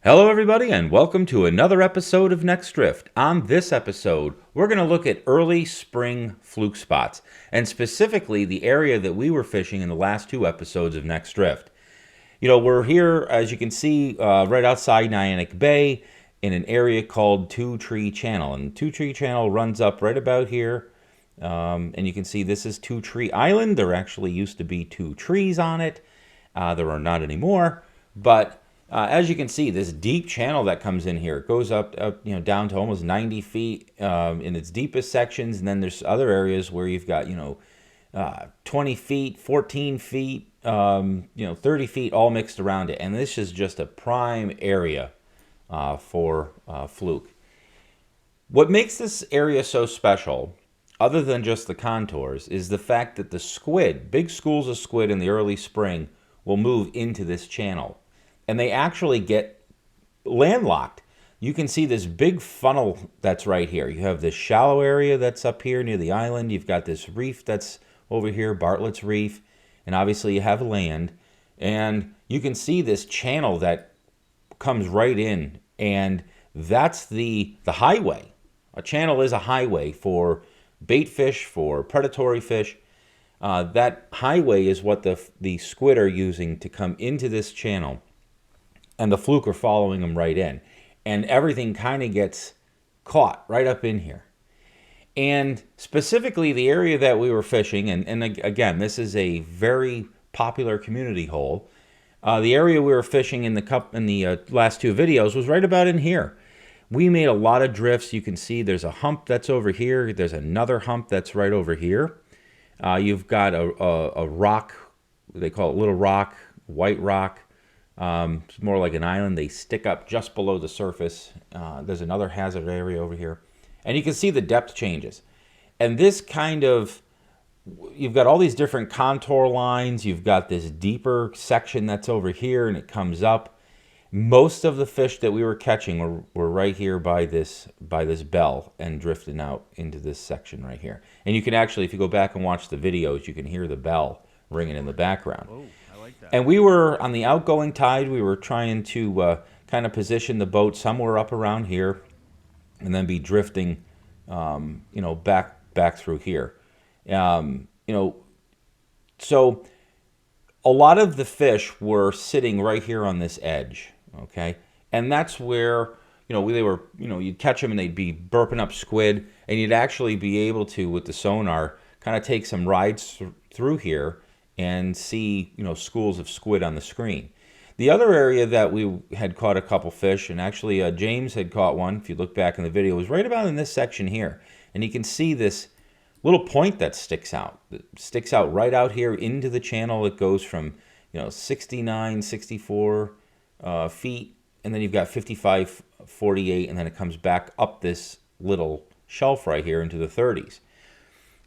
Hello everybody and welcome to another episode of Next Drift. On this episode, we're going to look at early spring fluke spots, and specifically the area that we were fishing in the last two episodes of Next Drift. You know, we're here, as you can see, right outside Niantic Bay in an area called Two Tree Channel. And Two Tree Channel runs up right about here. And you can see this is Two Tree Island. There actually used to be two trees on it. There are not anymore, but as you can see, this deep channel that comes in here goes up down to almost 90 feet in its deepest sections, and then there's other areas where you've got 20 feet, 14 feet, 30 feet all mixed around it, and this is just a prime area for fluke. What makes this area so special, other than just the contours, is the fact that the squid, big schools of squid in the early spring, will move into this channel. And they actually get landlocked. You can see this big funnel that's right here. You have this shallow area that's up here near the island. You've got this reef that's over here, Bartlett's Reef. And obviously you have land. And you can see this channel that comes right in. And that's the highway. A channel is a highway for bait fish, for predatory fish. That highway is what the squid are using to come into this channel. And the fluke are following them right in. And everything kind of gets caught right up in here. And specifically the area that we were fishing, and again, this is a very popular community hole. The area we were fishing in the last two videos was right about in here. We made a lot of drifts. You can see there's a hump that's over here. There's another hump that's right over here. You've got a rock, they call it Little Rock, White Rock. It's more like an island. They stick up just below the surface. There's another hazard area over here. And you can see the depth changes. And this kind of, you've got all these different contour lines. You've got this deeper section that's over here and it comes up. Most of the fish that we were catching were right here by this bell and drifting out into this section right here. And you can actually, if you go back and watch the videos, you can hear the bell ringing in the background. Oh, I like that. And we were on the outgoing tide. We were trying to kind of position the boat somewhere up around here, and then be drifting, back through here. So a lot of the fish were sitting right here on this edge. Okay, and that's where they were. You'd catch them and they'd be burping up squid, and you'd actually be able to, with the sonar, kind of take some rides through here and see, schools of squid on the screen. The other area that we had caught a couple fish, and actually James had caught one, if you look back in the video, was right about in this section here. And you can see this little point that sticks out. It sticks out right out here into the channel. It goes from, 69, 64 feet, and then you've got 55, 48, and then it comes back up this little shelf right here into the 30s.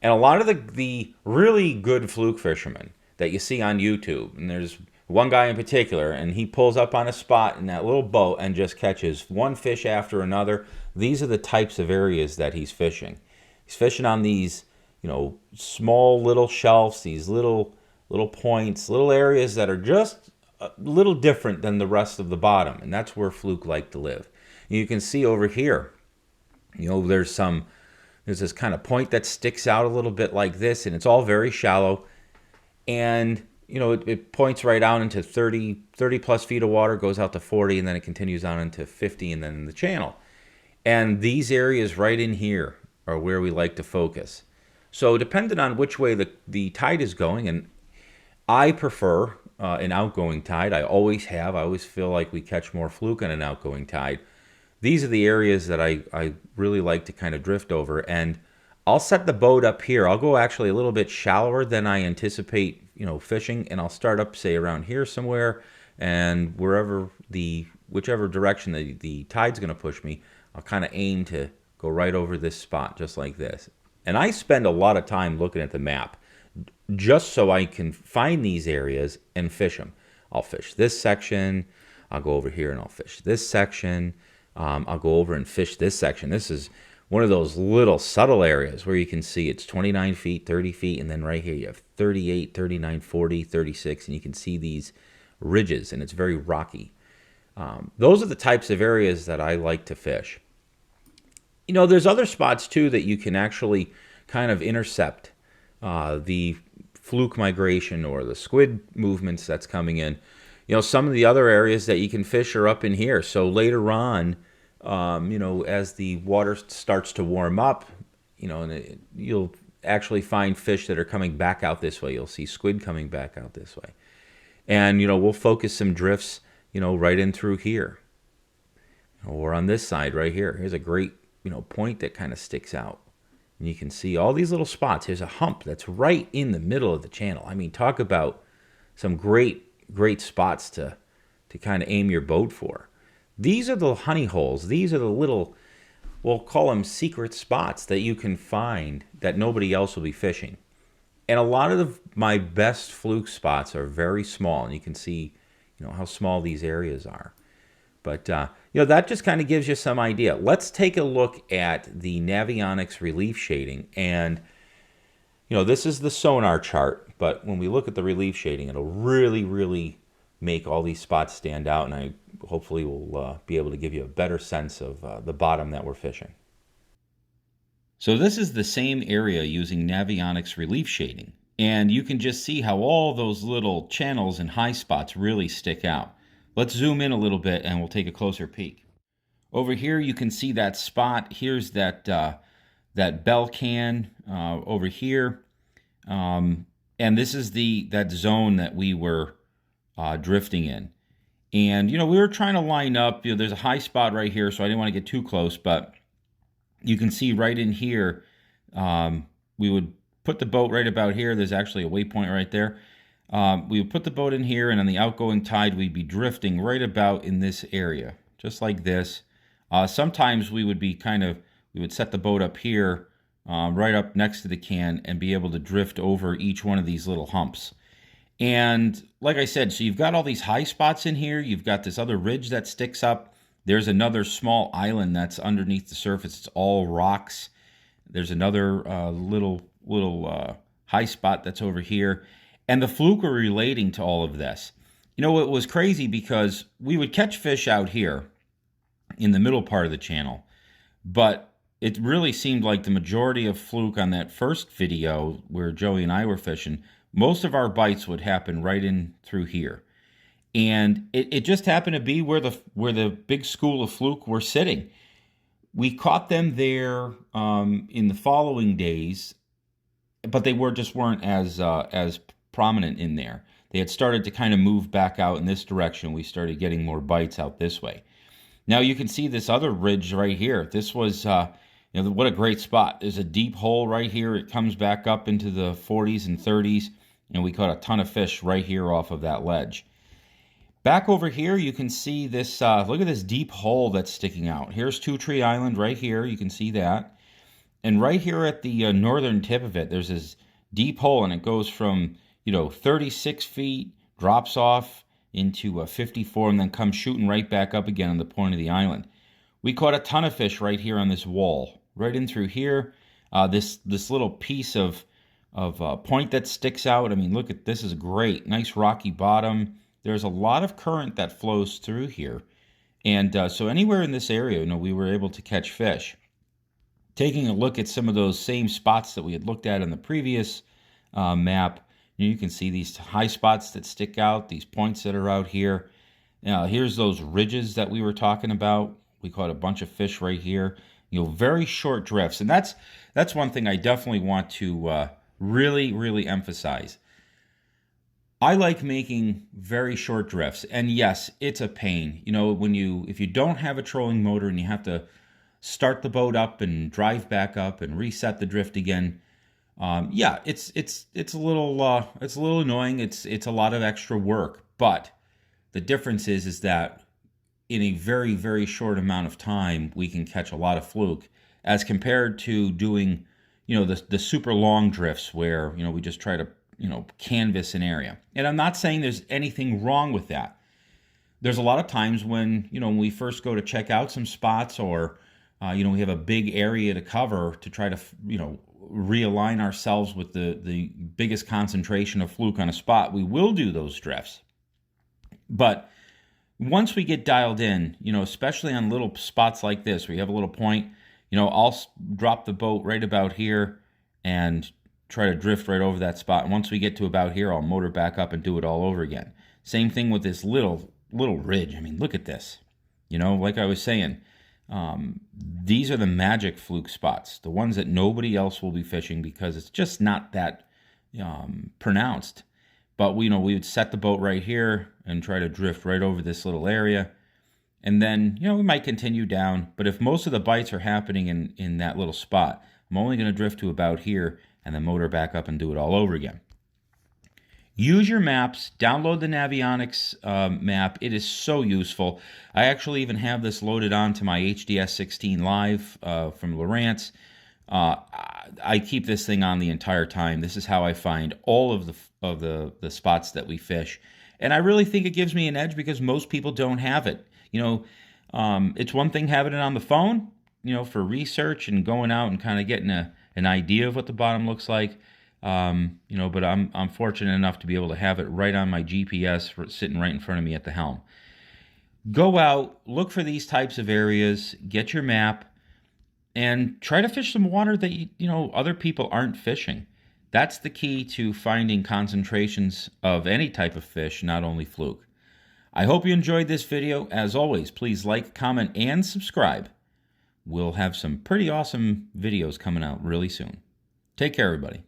And a lot of the really good fluke fishermen that you see on YouTube, and there's one guy in particular, and he pulls up on a spot in that little boat and just catches one fish after another. These are the types of areas that he's fishing. He's fishing on these, small little shelves, these little points, little areas that are just a little different than the rest of the bottom, and that's where fluke like to live. And you can see over here, there's this kind of point that sticks out a little bit like this, and it's all very shallow. And, it points right out into 30 plus feet of water, goes out to 40, and then it continues on into 50, and then in the channel. And these areas right in here are where we like to focus. So depending on which way the tide is going, and I prefer an outgoing tide. I always have. I always feel like we catch more fluke on an outgoing tide. These are the areas that I really like to kind of drift over, and I'll set the boat up here. I'll go actually a little bit shallower than I anticipate, fishing, and I'll start up, say, around here somewhere, and whichever direction the tide's going to push me, I'll kind of aim to go right over this spot, just like this. And I spend a lot of time looking at the map, just so I can find these areas and fish them. I'll fish this section. I'll go over here and I'll fish this section. I'll go over and fish this section. This is one of those little subtle areas where you can see it's 29 feet, 30 feet, and then right here you have 38, 39, 40, 36, and you can see these ridges, and it's very rocky. Those are the types of areas that I like to fish. There's other spots too that you can actually kind of intercept the fluke migration or the squid movements that's coming in. Some of the other areas that you can fish are up in here. So later on, as the water starts to warm up, and you'll actually find fish that are coming back out this way. You'll see squid coming back out this way. And, we'll focus some drifts, right in through here. Or on this side right here. Here's a great, point that kind of sticks out. And you can see all these little spots. Here's a hump that's right in the middle of the channel. I mean, talk about some great spots to kind of aim your boat for. These are the honey holes. These are the little, we'll call them secret spots that you can find that nobody else will be fishing. And a lot of my best fluke spots are very small, and you can see, how small these areas are. But, that just kind of gives you some idea. Let's take a look at the Navionics relief shading. And, this is the sonar chart, but when we look at the relief shading, it'll really, really make all these spots stand out, and I hopefully will be able to give you a better sense of the bottom that we're fishing. So this is the same area using Navionics relief shading, and you can just see how all those little channels and high spots really stick out. Let's zoom in a little bit and we'll take a closer peek. Over here you can see that spot. Here's that bell can over here, and this is that zone that we were drifting in. And we were trying to line up. There's a high spot right here, so I didn't want to get too close, but you can see right in here, we would put the boat right about here. There's actually a waypoint right there. We would put the boat in here, and on the outgoing tide, we'd be drifting right about in this area, just like this. Sometimes we would set the boat up here, right up next to the can, and be able to drift over each one of these little humps. And like I said, so you've got all these high spots in here. You've got this other ridge that sticks up. There's another small island that's underneath the surface. It's all rocks. There's another little high spot that's over here. And the fluke are relating to all of this. It was crazy because we would catch fish out here in the middle part of the channel, but it really seemed like the majority of fluke on that first video where Joey and I were fishing, most of our bites would happen right in through here. And it just happened to be where the big school of fluke were sitting. We caught them there in the following days, but they weren't as prominent in there. They had started to kind of move back out in this direction. We started getting more bites out this way. Now you can see this other ridge right here. This was, what a great spot. There's a deep hole right here. It comes back up into the 40s and 30s, and we caught a ton of fish right here off of that ledge. Back over here, you can see this, look at this deep hole that's sticking out. Here's Two Tree Island right here. You can see that. And right here at the northern tip of it, there's this deep hole, and it goes from, 36 feet, drops off into 54, and then comes shooting right back up again on the point of the island. We caught a ton of fish right here on this wall, right in through here. This little piece of point that sticks out. I mean, look at this, is great. Nice rocky bottom. There's a lot of current that flows through here. And so anywhere in this area, we were able to catch fish. Taking a look at some of those same spots that we had looked at in the previous map, you can see these high spots that stick out, these points that are out here. Here's those ridges that we were talking about. We caught a bunch of fish right here. Very short drifts. And that's one thing I definitely want to really, really emphasize. I like making very short drifts. And yes, it's a pain. If you don't have a trolling motor and you have to start the boat up and drive back up and reset the drift again, it's a little annoying. It's a lot of extra work, but the difference is that in a very, very short amount of time, we can catch a lot of fluke as compared to doing, the super long drifts where, we just try to, canvas an area. And I'm not saying there's anything wrong with that. There's a lot of times when, when we first go to check out some spots or, we have a big area to cover to try to, realign ourselves with the biggest concentration of fluke on a spot, we will do those drifts. But once we get dialed in, especially on little spots like this where you have a little point, I'll drop the boat right about here and try to drift right over that spot. And once we get to about here, I'll motor back up and do it all over again. Same thing with this little ridge. I mean, look at this. Like I was saying, these are the magic fluke spots, the ones that nobody else will be fishing because it's just not that pronounced. But we would set the boat right here and try to drift right over this little area. And then, we might continue down. But if most of the bites are happening in that little spot, I'm only going to drift to about here and then motor back up and do it all over again. Use your maps. Download the Navionics map. It is so useful. I actually even have this loaded onto my HDS 16 Live from Lowrance. I keep this thing on the entire time. This is how I find all of the spots that we fish. And I really think it gives me an edge because most people don't have it. It's one thing having it on the phone, for research and going out and kind of getting an idea of what the bottom looks like. But I'm fortunate enough to be able to have it right on my GPS sitting right in front of me at the helm. Go out, look for these types of areas, get your map, and try to fish some water that other people aren't fishing. That's the key to finding concentrations of any type of fish, not only fluke. I hope you enjoyed this video. As always, please like, comment, and subscribe. We'll have some pretty awesome videos coming out really soon. Take care, everybody.